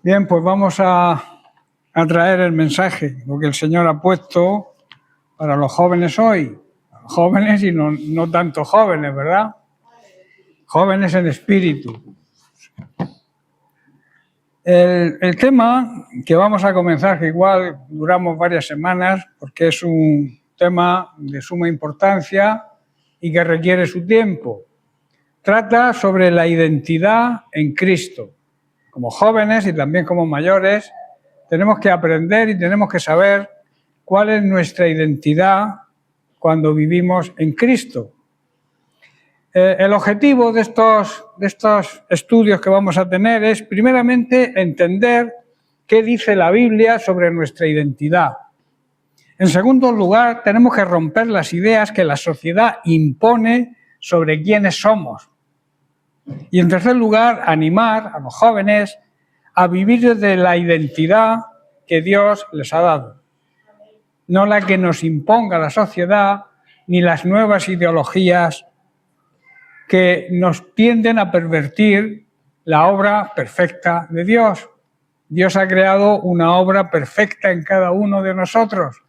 Bien, pues vamos a traer el mensaje, lo que el Señor ha puesto para los jóvenes hoy. Jóvenes y no tanto jóvenes, ¿verdad? Jóvenes en espíritu. El tema que vamos a comenzar, que igual duramos varias semanas, porque es un tema de suma importancia y que requiere su tiempo. Trata sobre la identidad en Cristo. Como jóvenes y también como mayores, tenemos que aprender y tenemos que saber cuál es nuestra identidad cuando vivimos en Cristo. El objetivo de estos estudios que vamos a tener es, primeramente, entender qué dice la Biblia sobre nuestra identidad. En segundo lugar, tenemos que romper las ideas que la sociedad impone sobre quiénes somos. Y en tercer lugar, animar a los jóvenes a vivir desde la identidad que Dios les ha dado. No la que nos imponga la sociedad ni las nuevas ideologías que nos tienden a pervertir la obra perfecta de Dios. Dios ha creado una obra perfecta en cada uno de nosotros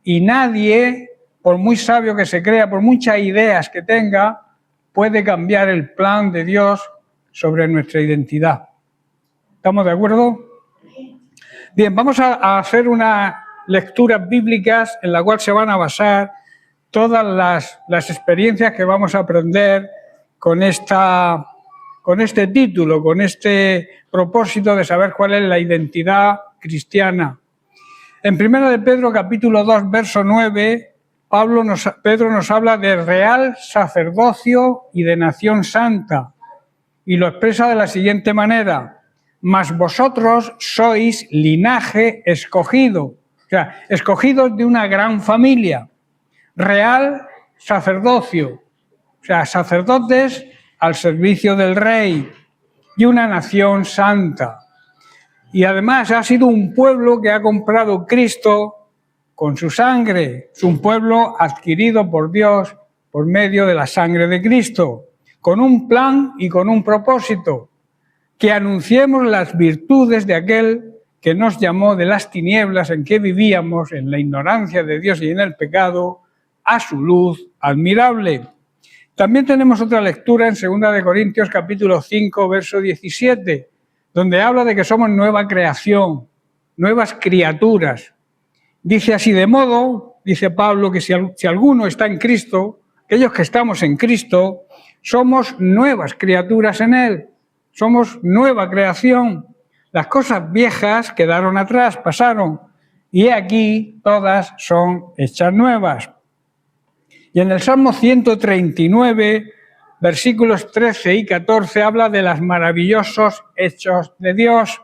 y nadie, por muy sabio que se crea, por muchas ideas que tenga, puede cambiar el plan de Dios sobre nuestra identidad. ¿Estamos de acuerdo? Bien, vamos a hacer unas lecturas bíblicas en la cual se van a basar todas las experiencias que vamos a aprender con este título, con este propósito de saber cuál es la identidad cristiana. En 1 de Pedro, capítulo 2, verso 9, Pedro nos habla de real sacerdocio y de nación santa, y lo expresa de la siguiente manera: mas vosotros sois linaje escogido, o sea, escogidos de una gran familia, real sacerdocio, o sea, sacerdotes al servicio del rey, y una nación santa. Y además ha sido un pueblo que ha comprado Cristo con su sangre. Es un pueblo adquirido por Dios por medio de la sangre de Cristo, con un plan y con un propósito: que anunciemos las virtudes de aquel que nos llamó de las tinieblas en que vivíamos, en la ignorancia de Dios y en el pecado, a su luz admirable. También tenemos otra lectura en 2 de Corintios, capítulo 5, verso 17, donde habla de que somos nueva creación, nuevas criaturas. Dice así: de modo, dice Pablo, que si alguno está en Cristo, aquellos que estamos en Cristo, somos nuevas criaturas en Él, somos nueva creación. Las cosas viejas quedaron atrás, pasaron, y aquí todas son hechas nuevas. Y en el Salmo 139, versículos 13 y 14, habla de los maravillosos hechos de Dios.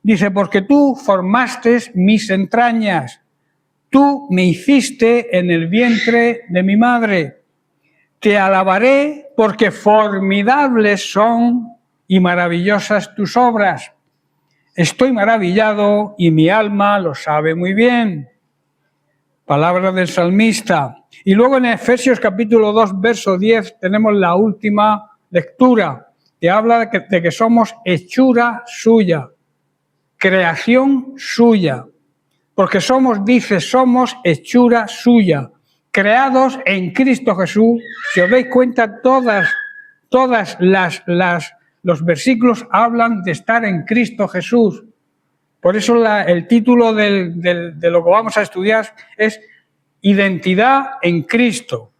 Dice: porque tú formaste mis entrañas, tú me hiciste en el vientre de mi madre. Te alabaré porque formidables son y maravillosas tus obras. Estoy maravillado y mi alma lo sabe muy bien. Palabra del salmista. Y luego en Efesios capítulo 2, verso 10, tenemos la última lectura, que habla de que somos hechura suya, creación suya, porque somos hechura suya, creados en Cristo Jesús. Si os dais cuenta, todas los versículos hablan de estar en Cristo Jesús. Por eso el título de lo que vamos a estudiar es Identidad en Cristo.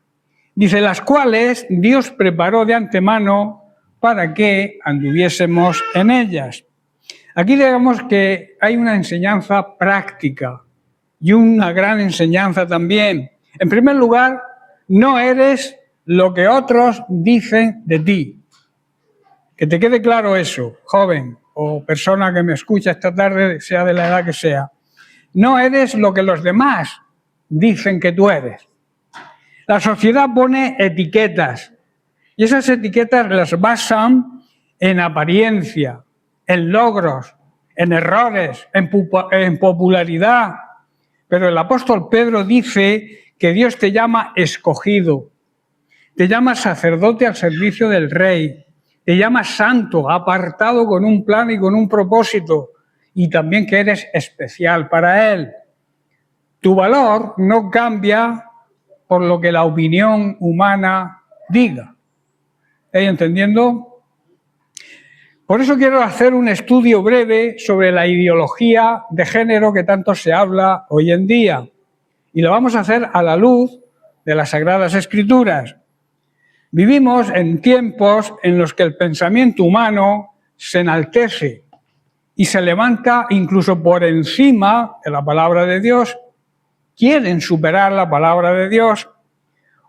Dice: las cuales Dios preparó de antemano para que anduviésemos en ellas. Aquí digamos que hay una enseñanza práctica y una gran enseñanza también. En primer lugar, no eres lo que otros dicen de ti. Que te quede claro eso, joven o persona que me escucha esta tarde, sea de la edad que sea. No eres lo que los demás dicen que tú eres. La sociedad pone etiquetas y esas etiquetas las basan en apariencia, en logros, en errores, en popularidad. Pero el apóstol Pedro dice que Dios te llama escogido, te llama sacerdote al servicio del rey, te llama santo, apartado con un plan y con un propósito. y también que eres especial para Él. Tu valor no cambia por lo que la opinión humana diga. ¿Estáis entendiendo? Por eso quiero hacer un estudio breve sobre la ideología de género que tanto se habla hoy en día. Y lo vamos a hacer a la luz de las Sagradas Escrituras. Vivimos en tiempos en los que el pensamiento humano se enaltece y se levanta incluso por encima de la palabra de Dios. Quieren superar la palabra de Dios.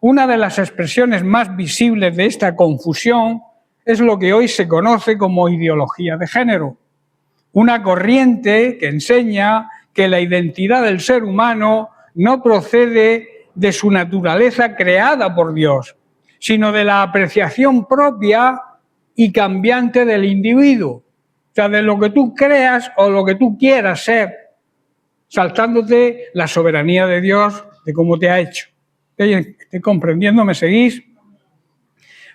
Una de las expresiones más visibles de esta confusión es lo que hoy se conoce como ideología de género. Una corriente que enseña que la identidad del ser humano no procede de su naturaleza creada por Dios, sino de la apreciación propia y cambiante del individuo. O sea, de lo que tú creas o lo que tú quieras ser, saltándote la soberanía de Dios de cómo te ha hecho. ¿Estoy comprendiendo? ¿Me seguís?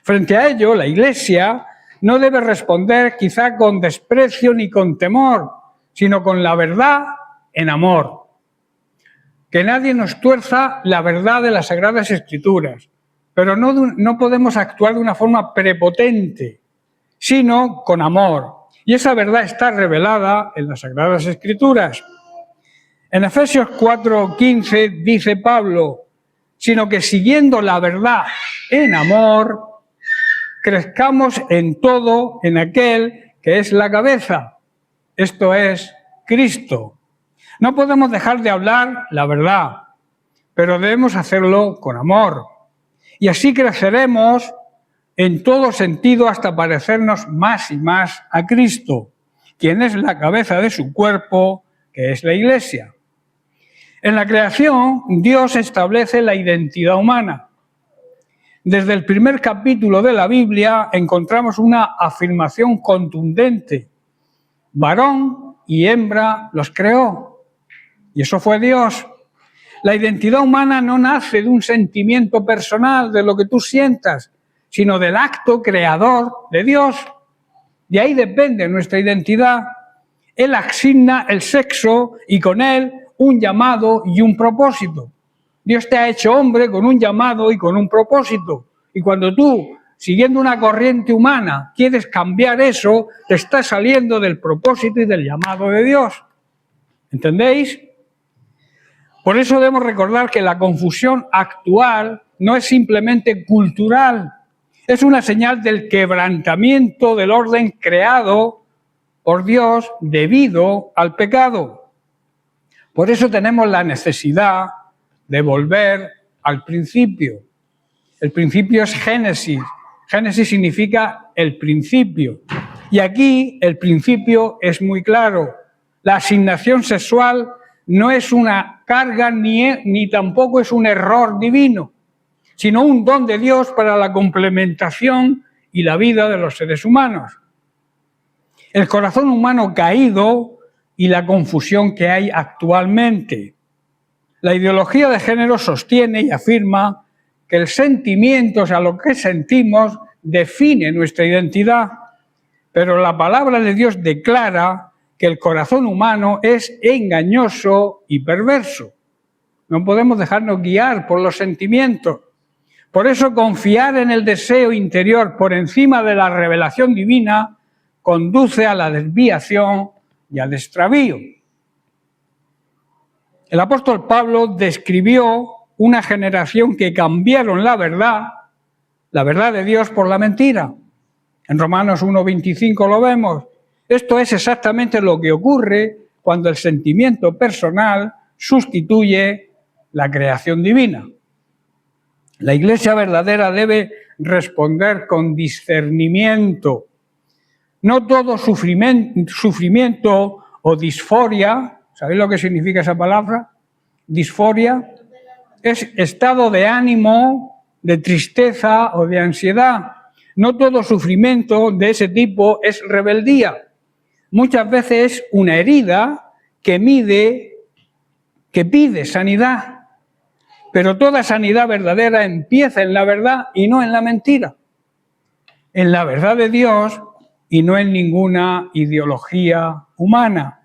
Frente a ello, la Iglesia no debe responder quizá con desprecio ni con temor, sino con la verdad en amor. Que nadie nos tuerza la verdad de las Sagradas Escrituras, pero no podemos actuar de una forma prepotente, sino con amor. Y esa verdad está revelada en las Sagradas Escrituras. En Efesios 4:15 dice Pablo, sino que siguiendo la verdad en amor, crezcamos en todo en aquel que es la cabeza, esto es Cristo. No podemos dejar de hablar la verdad, pero debemos hacerlo con amor. Y así creceremos en todo sentido hasta parecernos más y más a Cristo, quien es la cabeza de su cuerpo, que es la Iglesia. En la creación, Dios establece la identidad humana. Desde el primer capítulo de la Biblia encontramos una afirmación contundente. Varón y hembra los creó. Y eso fue Dios. La identidad humana no nace de un sentimiento personal, de lo que tú sientas, sino del acto creador de Dios. De ahí depende nuestra identidad. Él asigna el sexo y con él un llamado y un propósito. Dios te ha hecho hombre con un llamado y con un propósito. Y cuando tú, siguiendo una corriente humana, quieres cambiar eso, te estás saliendo del propósito y del llamado de Dios. ¿Entendéis? Por eso debemos recordar que la confusión actual no es simplemente cultural, es una señal del quebrantamiento del orden creado por Dios debido al pecado. Por eso tenemos la necesidad de volver al principio. El principio es Génesis. Génesis significa el principio. Y aquí el principio es muy claro. La asignación sexual no es una carga ni tampoco es un error divino, sino un don de Dios para la complementación y la vida de los seres humanos. El corazón humano caído y la confusión que hay actualmente. La ideología de género sostiene y afirma que el sentimiento, o sea, lo que sentimos, define nuestra identidad, pero la palabra de Dios declara que el corazón humano es engañoso y perverso. No podemos dejarnos guiar por los sentimientos. Por eso confiar en el deseo interior por encima de la revelación divina conduce a la desviación y al extravío. El apóstol Pablo describió una generación que cambiaron la verdad de Dios por la mentira. En Romanos 1:25 lo vemos. Esto es exactamente lo que ocurre cuando el sentimiento personal sustituye la creación divina. La Iglesia verdadera debe responder con discernimiento. No todo sufrimiento o disforia, ¿sabéis lo que significa esa palabra? Disforia es estado de ánimo, de tristeza o de ansiedad. No todo sufrimiento de ese tipo es rebeldía. Muchas veces es una herida que pide sanidad. Pero toda sanidad verdadera empieza en la verdad y no en la mentira. En la verdad de Dios y no en ninguna ideología humana.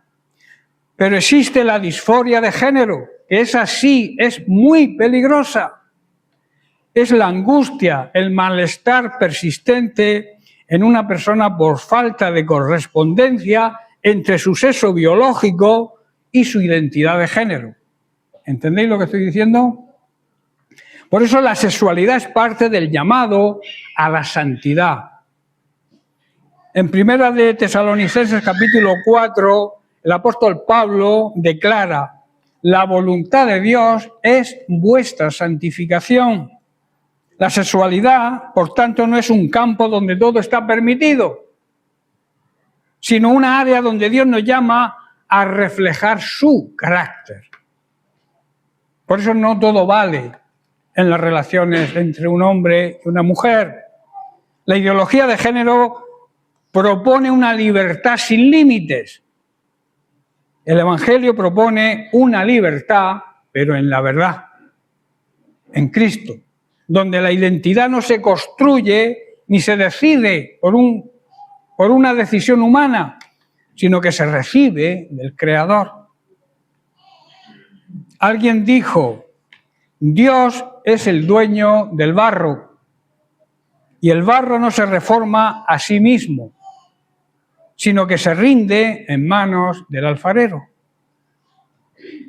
Pero existe la disforia de género, que esa sí es muy peligrosa. Es la angustia, el malestar persistente en una persona por falta de correspondencia entre su sexo biológico y su identidad de género. ¿Entendéis lo que estoy diciendo? Por eso la sexualidad es parte del llamado a la santidad. En Primera de Tesalonicenses capítulo 4, el apóstol Pablo declara: la voluntad de Dios es vuestra santificación. La sexualidad, por tanto, no es un campo donde todo está permitido, sino una área donde Dios nos llama a reflejar su carácter. Por eso no todo vale en las relaciones entre un hombre y una mujer. La ideología de género propone una libertad sin límites. El Evangelio propone una libertad, pero en la verdad, en Cristo, donde la identidad no se construye ni se decide por una decisión humana, sino que se recibe del Creador. Alguien dijo: Dios es el dueño del barro y el barro no se reforma a sí mismo, sino que se rinde en manos del alfarero.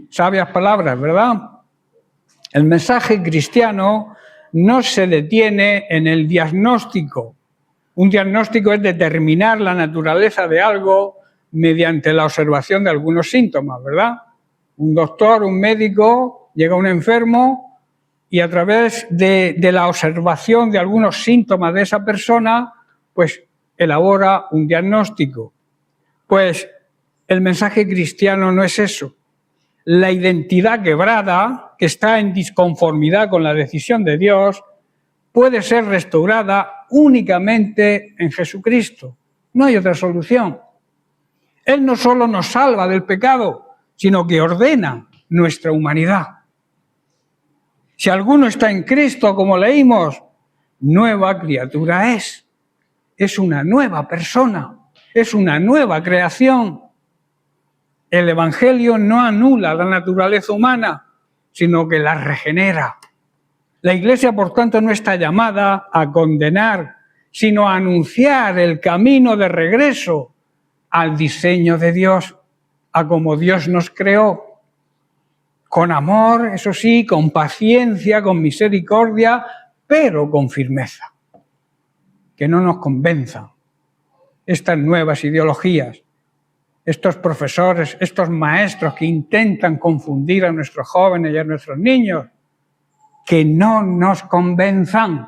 Sabias palabras, ¿verdad? El mensaje cristiano no se detiene en el diagnóstico. Un diagnóstico es determinar la naturaleza de algo mediante la observación de algunos síntomas, ¿verdad? Un doctor, un médico, llega a un enfermo y a través de la observación de algunos síntomas de esa persona, pues elabora un diagnóstico. Pues el mensaje cristiano no es eso. La identidad quebrada, que está en disconformidad con la decisión de Dios, puede ser restaurada únicamente en Jesucristo. No hay otra solución. Él no solo nos salva del pecado, sino que ordena nuestra humanidad. Si alguno está en Cristo, como leímos, nueva criatura es. Es una nueva persona, es una nueva creación. El Evangelio no anula la naturaleza humana, sino que la regenera. La Iglesia, por tanto, no está llamada a condenar, sino a anunciar el camino de regreso al diseño de Dios, a como Dios nos creó. Con amor, eso sí, con paciencia, con misericordia, pero con firmeza. Que no nos convenzan estas nuevas ideologías, estos profesores, estos maestros que intentan confundir a nuestros jóvenes y a nuestros niños, que no nos convenzan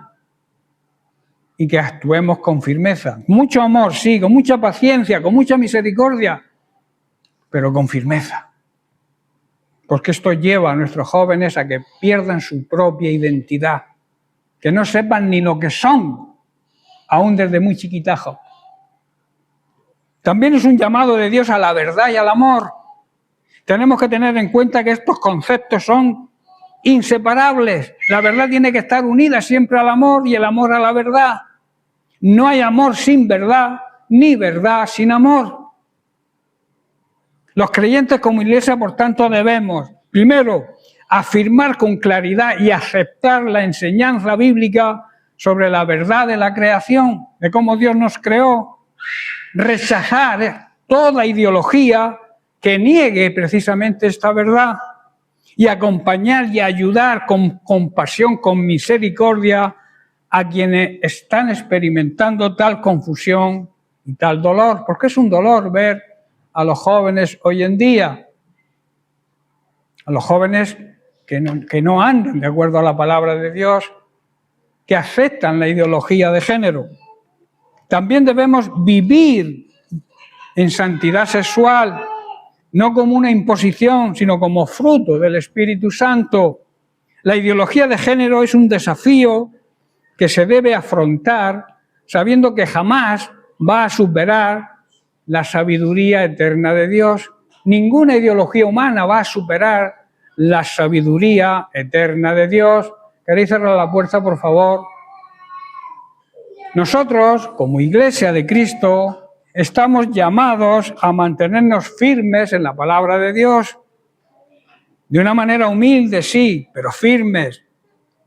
y que actuemos con firmeza. Mucho amor, sí, con mucha paciencia, con mucha misericordia, pero con firmeza. Porque esto lleva a nuestros jóvenes a que pierdan su propia identidad, que no sepan ni lo que son, aún desde muy chiquitajos. También es un llamado de Dios a la verdad y al amor. Tenemos que tener en cuenta que estos conceptos son inseparables. La verdad tiene que estar unida siempre al amor y el amor a la verdad. No hay amor sin verdad, ni verdad sin amor. Los creyentes como Iglesia, por tanto, debemos, primero, afirmar con claridad y aceptar la enseñanza bíblica sobre la verdad de la creación, de cómo Dios nos creó. Rechazar toda ideología que niegue precisamente esta verdad y acompañar y ayudar con compasión, con misericordia a quienes están experimentando tal confusión y tal dolor, porque es un dolor ver a los jóvenes hoy en día, a los jóvenes que no andan de acuerdo a la palabra de Dios, que aceptan la ideología de género. También debemos vivir en santidad sexual, no como una imposición, sino como fruto del Espíritu Santo. La ideología de género es un desafío que se debe afrontar sabiendo que jamás va a superar la sabiduría eterna de Dios. Ninguna ideología humana va a superar la sabiduría eterna de Dios. ¿Queréis cerrar la puerta, por favor? Nosotros, como Iglesia de Cristo, estamos llamados a mantenernos firmes en la palabra de Dios. De una manera humilde, sí, pero firmes.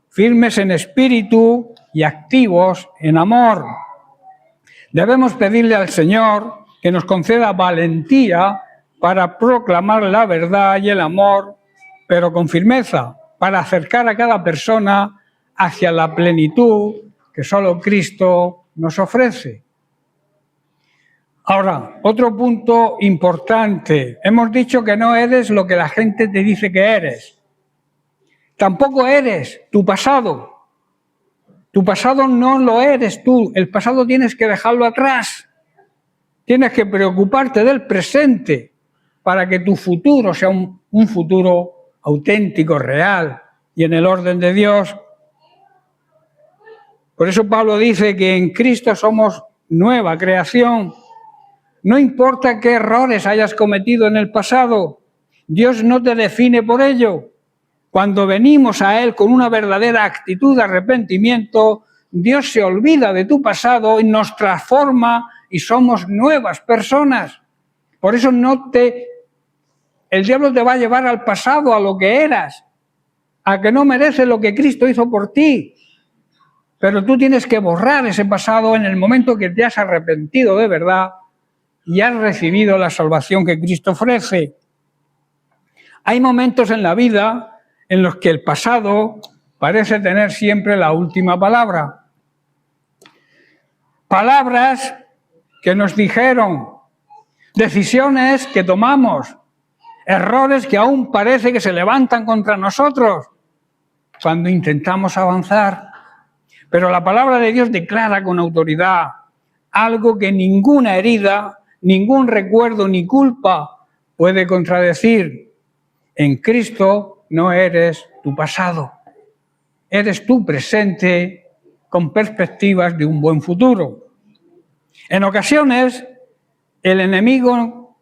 Firmes en espíritu y activos en amor. Debemos pedirle al Señor que nos conceda valentía para proclamar la verdad y el amor, pero con firmeza, para acercar a cada persona hacia la plenitud que solo Cristo nos ofrece. Ahora, otro punto importante. Hemos dicho que no eres lo que la gente te dice que eres. Tampoco eres tu pasado. Tu pasado no lo eres tú. El pasado tienes que dejarlo atrás. Tienes que preocuparte del presente para que tu futuro sea un futuro auténtico, real y en el orden de Dios. Por eso Pablo dice que en Cristo somos nueva creación. No importa qué errores hayas cometido en el pasado, Dios no te define por ello. Cuando venimos a Él con una verdadera actitud de arrepentimiento, Dios se olvida de tu pasado y nos transforma y somos nuevas personas. Por eso el diablo te va a llevar al pasado, a lo que eras, a que no mereces lo que Cristo hizo por ti. Pero tú tienes que borrar ese pasado en el momento que te has arrepentido de verdad y has recibido la salvación que Cristo ofrece. Hay momentos en la vida en los que el pasado parece tener siempre la última palabra. Palabras que nos dijeron, decisiones que tomamos, errores que aún parece que se levantan contra nosotros cuando intentamos avanzar. Pero la palabra de Dios declara con autoridad algo que ninguna herida, ningún recuerdo ni culpa puede contradecir. En Cristo no eres tu pasado, eres tu presente con perspectivas de un buen futuro. En ocasiones, el enemigo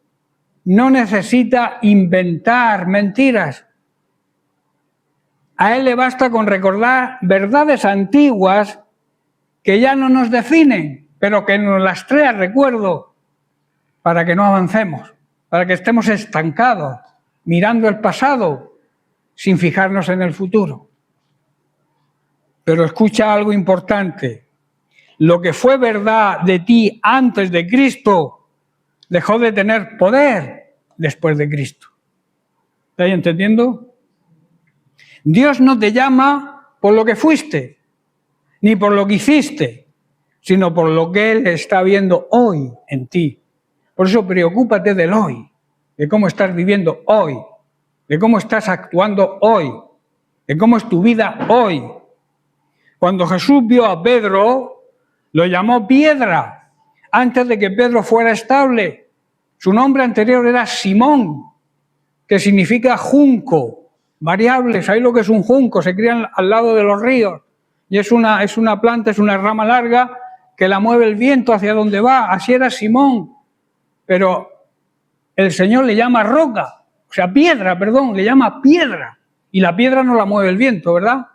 no necesita inventar mentiras. A él le basta con recordar verdades antiguas que ya no nos definen, pero que nos las trae a recuerdo para que no avancemos, para que estemos estancados, mirando el pasado sin fijarnos en el futuro. Pero escucha algo importante. Lo que fue verdad de ti antes de Cristo dejó de tener poder después de Cristo. ¿Estáis entendiendo? Dios no te llama por lo que fuiste, ni por lo que hiciste, sino por lo que Él está viendo hoy en ti. Por eso preocúpate del hoy, de cómo estás viviendo hoy, de cómo estás actuando hoy, de cómo es tu vida hoy. Cuando Jesús vio a Pedro, lo llamó piedra, antes de que Pedro fuera estable. Su nombre anterior era Simón, que significa junco, variable. ¿Sabéis lo que es un junco? Se crían al lado de los ríos. Y es una planta, es una rama larga que la mueve el viento hacia donde va. Así era Simón. Pero el Señor le llama roca, o sea, piedra, perdón, le llama piedra. Y la piedra no la mueve el viento, ¿verdad?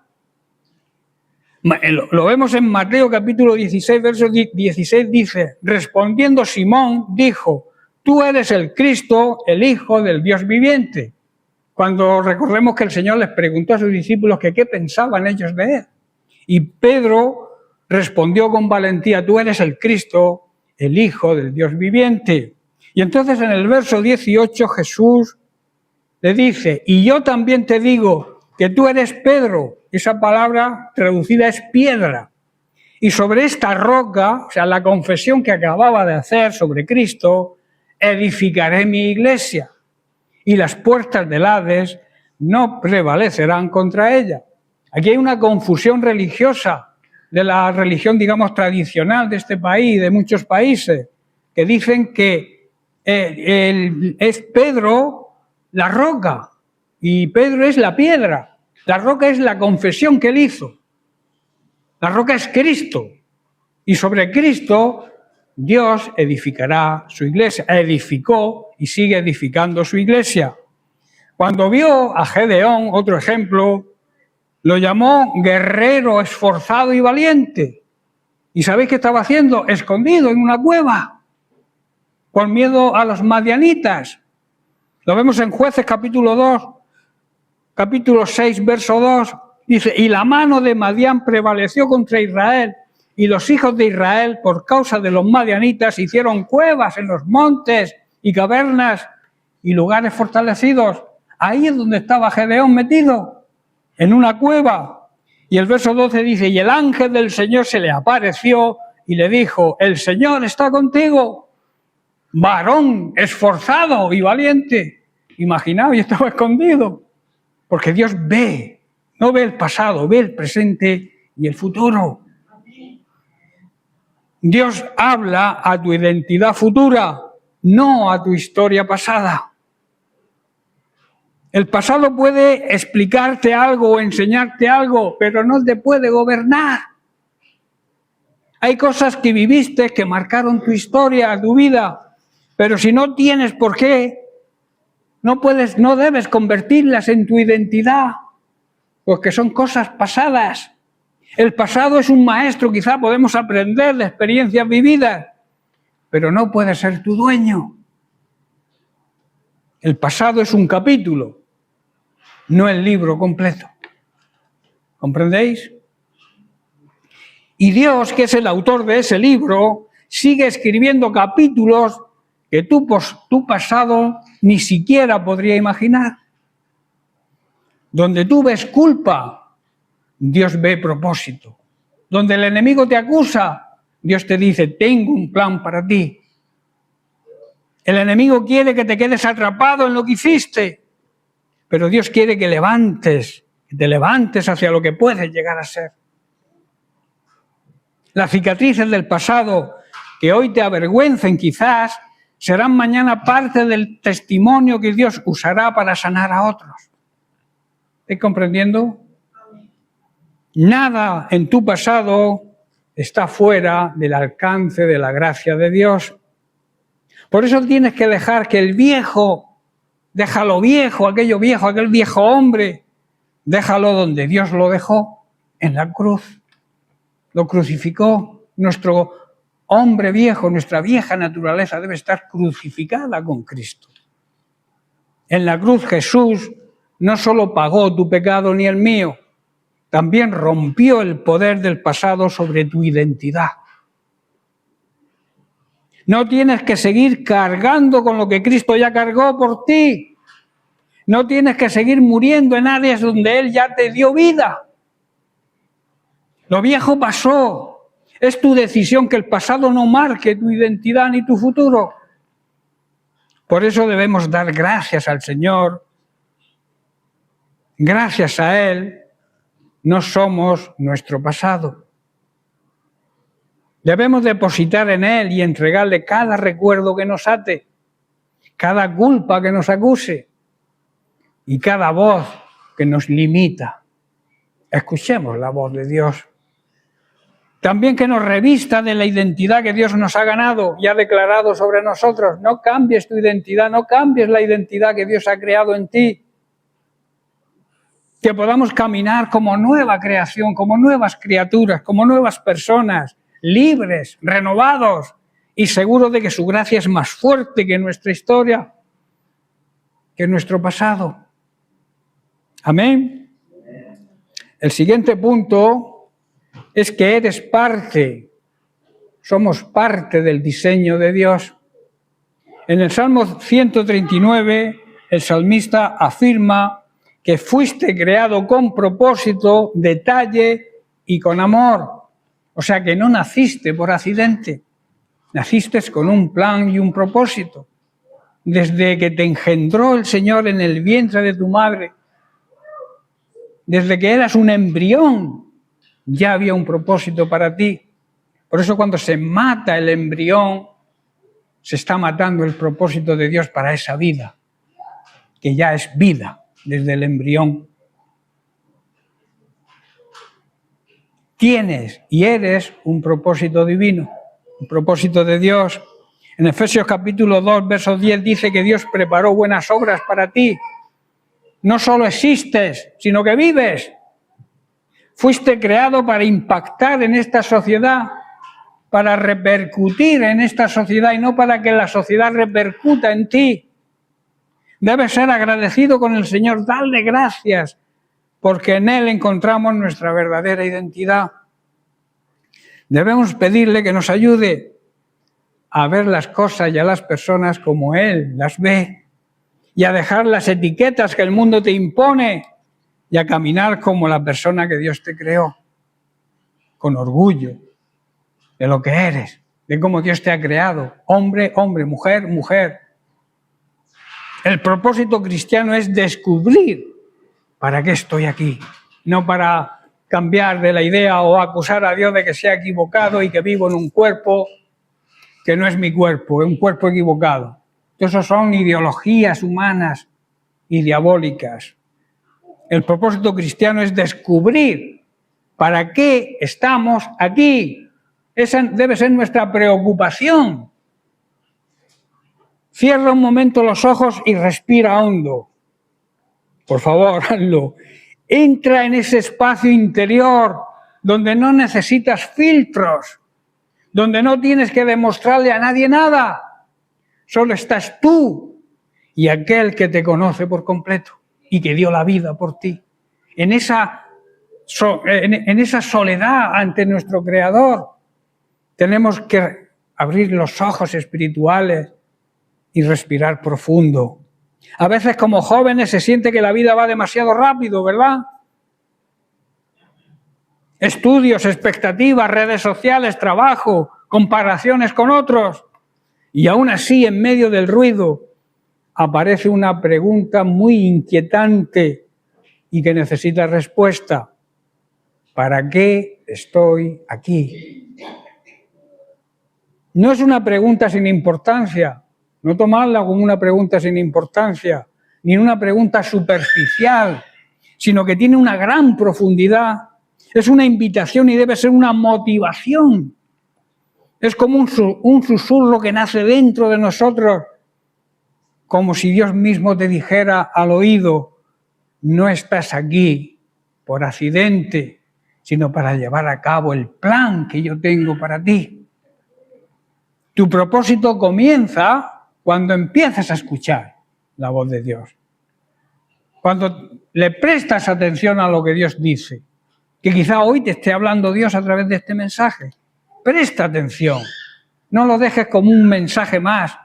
Lo vemos en Mateo capítulo 16, verso 16, dice, respondiendo Simón, dijo, tú eres el Cristo, el Hijo del Dios viviente. Cuando recordemos que el Señor les preguntó a sus discípulos que qué pensaban ellos de Él. Y Pedro respondió con valentía, tú eres el Cristo, el Hijo del Dios viviente. Y entonces en el verso 18 Jesús le dice, y yo también te digo que tú eres Pedro. Esa palabra traducida es piedra. Y sobre esta roca, o sea, la confesión que acababa de hacer sobre Cristo, edificaré mi iglesia. Y las puertas del Hades no prevalecerán contra ella. Aquí hay una confusión religiosa de la religión, digamos, tradicional de este país, de muchos países, que dicen que es Pedro la roca y Pedro es la piedra. La roca es la confesión que él hizo. La roca es Cristo. Y sobre Cristo Dios edificará su iglesia. Edificó y sigue edificando su iglesia. Cuando vio a Gedeón, otro ejemplo, lo llamó guerrero esforzado y valiente. ¿Y sabéis qué estaba haciendo? Escondido en una cueva. por miedo a los madianitas. Lo vemos en Jueces capítulo 2, capítulo 6, verso 2. Dice, y la mano de Madián prevaleció contra Israel, y los hijos de Israel, por causa de los madianitas, hicieron cuevas en los montes y cavernas y lugares fortalecidos. Ahí es donde estaba Gedeón metido, en una cueva. Y el verso 12 dice, y el ángel del Señor se le apareció y le dijo, el Señor está contigo, varón esforzado y valiente. Imaginaos, yo estaba escondido, porque Dios ve, no ve el pasado, ve el presente y el futuro. Dios habla a tu identidad futura, no a tu historia pasada. El pasado puede explicarte algo o enseñarte algo, pero no te puede gobernar. Hay cosas que viviste que marcaron tu historia, tu vida, pero si no tienes por qué, no debes convertirlas en tu identidad, porque son cosas pasadas. El pasado es un maestro, quizá podemos aprender de experiencias vividas, pero no puede ser tu dueño. El pasado es un capítulo, no el libro completo. ¿Comprendéis? Y Dios, que es el autor de ese libro, sigue escribiendo capítulos que tu pasado ni siquiera podría imaginar. Donde tú ves culpa, Dios ve propósito. Donde el enemigo te acusa, Dios te dice, tengo un plan para ti. El enemigo quiere que te quedes atrapado en lo que hiciste, pero Dios quiere que te levantes hacia lo que puedes llegar a ser. Las cicatrices del pasado que hoy te avergüencen quizás, serán mañana parte del testimonio que Dios usará para sanar a otros. ¿Estás comprendiendo? Nada en tu pasado está fuera del alcance de la gracia de Dios. Por eso tienes que dejar que el viejo, déjalo viejo, aquel viejo hombre, déjalo donde Dios lo dejó, en la cruz. Lo crucificó. Nuestro hombre viejo, nuestra vieja naturaleza debe estar crucificada con Cristo. En la cruz Jesús no solo pagó tu pecado ni el mío, también rompió el poder del pasado sobre tu identidad. No tienes que seguir cargando con lo que Cristo ya cargó por ti. No tienes que seguir muriendo en áreas donde Él ya te dio vida. Lo viejo pasó. Es tu decisión que el pasado no marque tu identidad ni tu futuro. Por eso debemos dar gracias al Señor. Gracias a Él no somos nuestro pasado. Debemos depositar en Él y entregarle cada recuerdo que nos ate, cada culpa que nos acuse y cada voz que nos limita. Escuchemos la voz de Dios. También que nos revista de la identidad que Dios nos ha ganado y ha declarado sobre nosotros. No cambies tu identidad, no cambies la identidad que Dios ha creado en ti. Que podamos caminar como nueva creación, como nuevas criaturas, como nuevas personas, libres, renovados y seguros de que su gracia es más fuerte que nuestra historia, que nuestro pasado. Amén. El siguiente punto es que eres parte, somos parte del diseño de Dios. En el Salmo 139, el salmista afirma que fuiste creado con propósito, detalle y con amor. O sea que no naciste por accidente, naciste con un plan y un propósito. Desde que te engendró el Señor en el vientre de tu madre, desde que eras un embrión, ya había un propósito para ti. Por eso cuando se mata el embrión, se está matando el propósito de Dios para esa vida, que ya es vida desde el embrión. Tienes y eres un propósito divino, un propósito de Dios. En Efesios capítulo 2, verso 10 dice que Dios preparó buenas obras para ti. No solo existes, sino que vives. Fuiste creado para impactar en esta sociedad, para repercutir en esta sociedad y no para que la sociedad repercuta en ti. Debes ser agradecido con el Señor, darle gracias, porque en Él encontramos nuestra verdadera identidad. Debemos pedirle que nos ayude a ver las cosas y a las personas como Él las ve, y a dejar las etiquetas que el mundo te impone y a caminar como la persona que Dios te creó, con orgullo de lo que eres, de cómo Dios te ha creado, hombre, hombre, mujer, mujer. El propósito cristiano es descubrir para qué estoy aquí, no para cambiar de la idea o acusar a Dios de que se ha equivocado y que vivo en un cuerpo que no es mi cuerpo, es un cuerpo equivocado. Esas son ideologías humanas y diabólicas. El propósito cristiano es descubrir para qué estamos aquí. Esa debe ser nuestra preocupación. Cierra un momento los ojos y respira hondo. Por favor, hazlo. Entra en ese espacio interior donde no necesitas filtros, donde no tienes que demostrarle a nadie nada. Solo estás tú y aquel que te conoce por completo y que dio la vida por ti. En esa soledad ante nuestro Creador tenemos que abrir los ojos espirituales y respirar profundo. A veces como jóvenes se siente que la vida va demasiado rápido, ¿verdad? Estudios, expectativas, redes sociales, trabajo, comparaciones con otros. Y aún así, en medio del ruido, aparece una pregunta muy inquietante y que necesita respuesta. ¿Para qué estoy aquí? No es una pregunta sin importancia. No tomarla como una pregunta sin importancia, ni una pregunta superficial, sino que tiene una gran profundidad. Es una invitación y debe ser una motivación. Es como un susurro que nace dentro de nosotros, como si Dios mismo te dijera al oído, no estás aquí por accidente, sino para llevar a cabo el plan que yo tengo para ti. Tu propósito comienza cuando empiezas a escuchar la voz de Dios, cuando le prestas atención a lo que Dios dice, que quizá hoy te esté hablando Dios a través de este mensaje. Presta atención, no lo dejes como un mensaje más.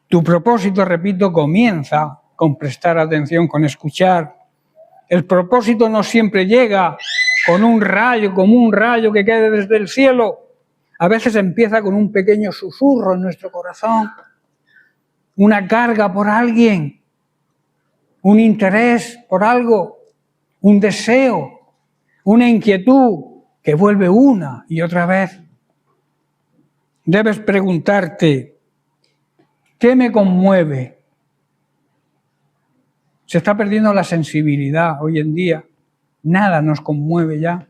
Tu propósito, repito, comienza con prestar atención, con escuchar. El propósito no siempre llega con un rayo, como un rayo que cae desde el cielo. A veces empieza con un pequeño susurro en nuestro corazón, una carga por alguien, un interés por algo, un deseo, una inquietud que vuelve una y otra vez. Debes preguntarte, ¿qué me conmueve? Se está perdiendo la sensibilidad hoy en día. Nada nos conmueve ya.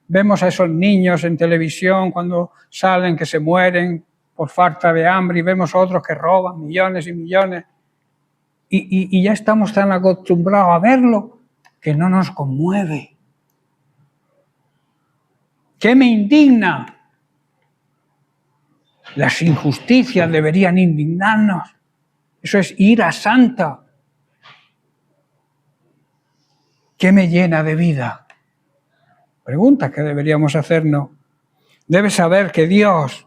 Vemos a esos niños en televisión cuando salen que se mueren por falta de hambre y vemos a otros que roban millones y millones. Y ya estamos tan acostumbrados a verlo que no nos conmueve. ¿Qué me indigna? Las injusticias deberían indignarnos. Eso es ira santa. ¿Qué me llena de vida? Preguntas que deberíamos hacernos. Debes saber que Dios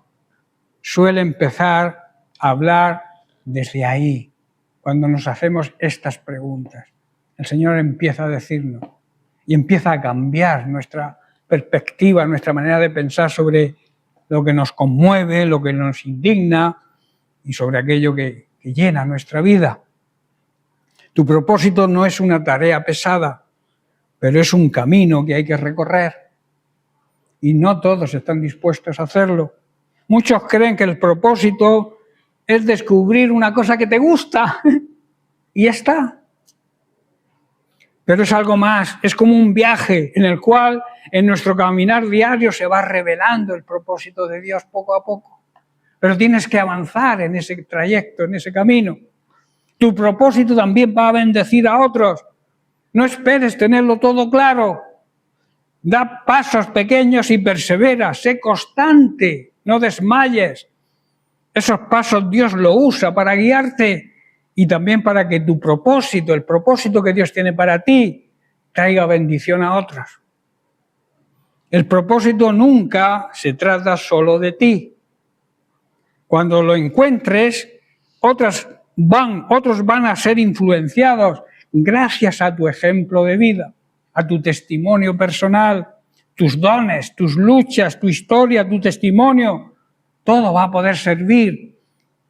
suele empezar a hablar desde ahí, cuando nos hacemos estas preguntas. El Señor empieza a decirnos y empieza a cambiar nuestra perspectiva, nuestra manera de pensar sobre lo que nos conmueve, lo que nos indigna y sobre aquello que llena nuestra vida. Tu propósito no es una tarea pesada, pero es un camino que hay que recorrer y no todos están dispuestos a hacerlo. Muchos creen que el propósito es descubrir una cosa que te gusta y ya está. Pero es algo más, es como un viaje en el cual en nuestro caminar diario se va revelando el propósito de Dios poco a poco. Pero tienes que avanzar en ese trayecto, en ese camino. Tu propósito también va a bendecir a otros. No esperes tenerlo todo claro. Da pasos pequeños y persevera, sé constante, no desmayes. Esos pasos Dios lo usa para guiarte y también para que tu propósito, el propósito que Dios tiene para ti, traiga bendición a otros. El propósito nunca se trata solo de ti. Cuando lo encuentres, otros van a ser influenciados gracias a tu ejemplo de vida, a tu testimonio personal, tus dones, tus luchas, tu historia, tu testimonio. Todo va a poder servir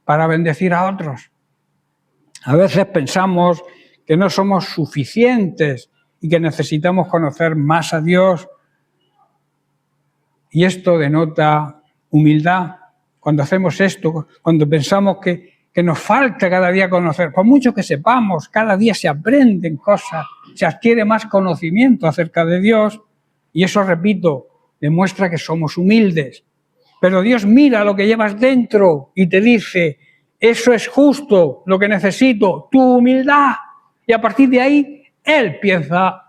para bendecir a otros. A veces pensamos que no somos suficientes y que necesitamos conocer más a Dios. Y esto denota humildad. Cuando hacemos esto, cuando pensamos que nos falta cada día conocer, por mucho que sepamos, cada día se aprenden cosas, se adquiere más conocimiento acerca de Dios, y eso, repito, demuestra que somos humildes. Pero Dios mira lo que llevas dentro y te dice, eso es justo, lo que necesito, tu humildad. Y a partir de ahí, Él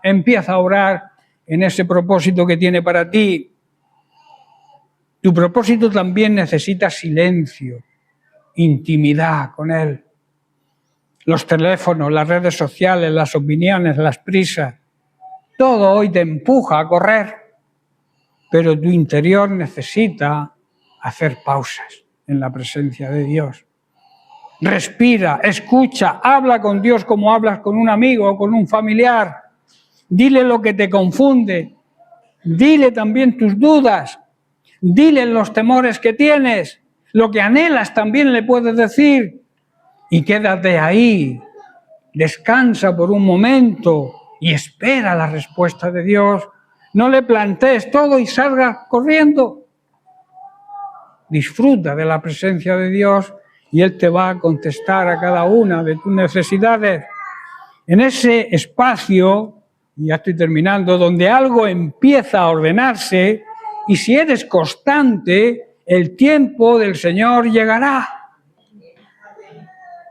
empieza a orar en ese propósito que tiene para ti. Tu propósito también necesita silencio, intimidad con Él. Los teléfonos, las redes sociales, las opiniones, las prisas, todo hoy te empuja a correr, pero tu interior necesita hacer pausas en la presencia de Dios. Respira, escucha, habla con Dios como hablas con un amigo o con un familiar. Dile lo que te confunde, dile también tus dudas, dile los temores que tienes, lo que anhelas también le puedes decir. Y quédate ahí, descansa por un momento y espera la respuesta de Dios. No le plantees todo y salgas corriendo. Disfruta de la presencia de Dios y Él te va a contestar a cada una de tus necesidades. En ese espacio, ya estoy terminando, donde algo empieza a ordenarse, y si eres constante, el tiempo del Señor llegará.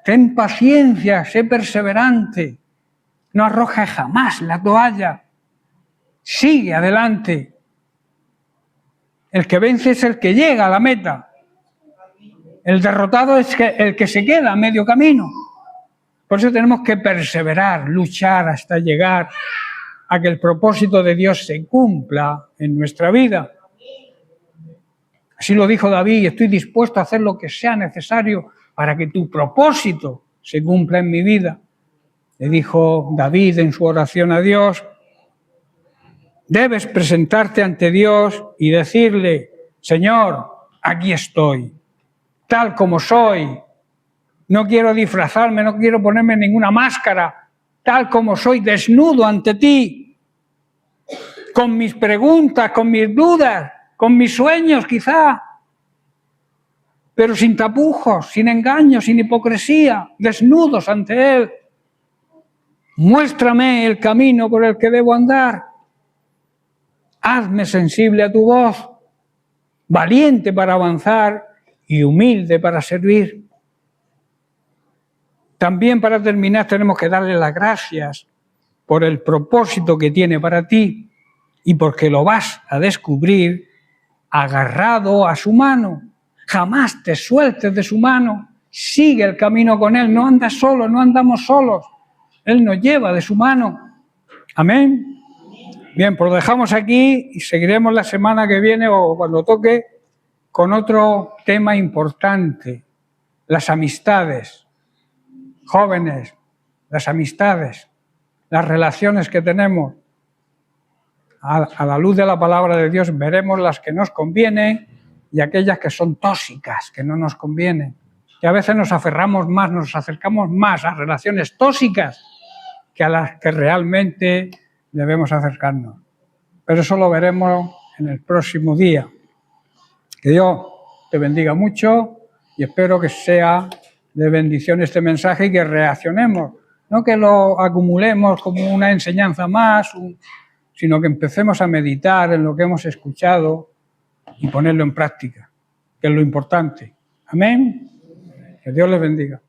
Ten paciencia, sé perseverante, no arrojes jamás la toalla, sigue adelante. El que vence es el que llega a la meta. El derrotado es el que se queda a medio camino. Por eso tenemos que perseverar, luchar hasta llegar a que el propósito de Dios se cumpla en nuestra vida. Así lo dijo David, estoy dispuesto a hacer lo que sea necesario para que tu propósito se cumpla en mi vida. Le dijo David en su oración a Dios, debes presentarte ante Dios y decirle, Señor, aquí estoy, tal como soy. No quiero disfrazarme, no quiero ponerme ninguna máscara, tal como soy, desnudo ante ti, con mis preguntas, con mis dudas, con mis sueños quizá, pero sin tapujos, sin engaños, sin hipocresía, desnudos ante Él. Muéstrame el camino por el que debo andar. Hazme sensible a tu voz, valiente para avanzar y humilde para servir. También para terminar tenemos que darle las gracias por el propósito que tiene para ti y porque lo vas a descubrir agarrado a su mano. Jamás te sueltes de su mano, sigue el camino con Él, no andas solo, no andamos solos. Él nos lleva de su mano. Amén. Bien, pues lo dejamos aquí y seguiremos la semana que viene o cuando toque con otro tema importante, las amistades. Jóvenes, las amistades, las relaciones que tenemos. A la luz de la palabra de Dios veremos las que nos convienen y aquellas que son tóxicas, que no nos convienen. Que a veces nos aferramos más, nos acercamos más a relaciones tóxicas que a las que realmente debemos acercarnos. Pero eso lo veremos en el próximo día. Que Dios te bendiga mucho y espero que sea de bendición este mensaje y que reaccionemos. No que lo acumulemos como una enseñanza más, sino que empecemos a meditar en lo que hemos escuchado y ponerlo en práctica, que es lo importante. Amén. Que Dios les bendiga.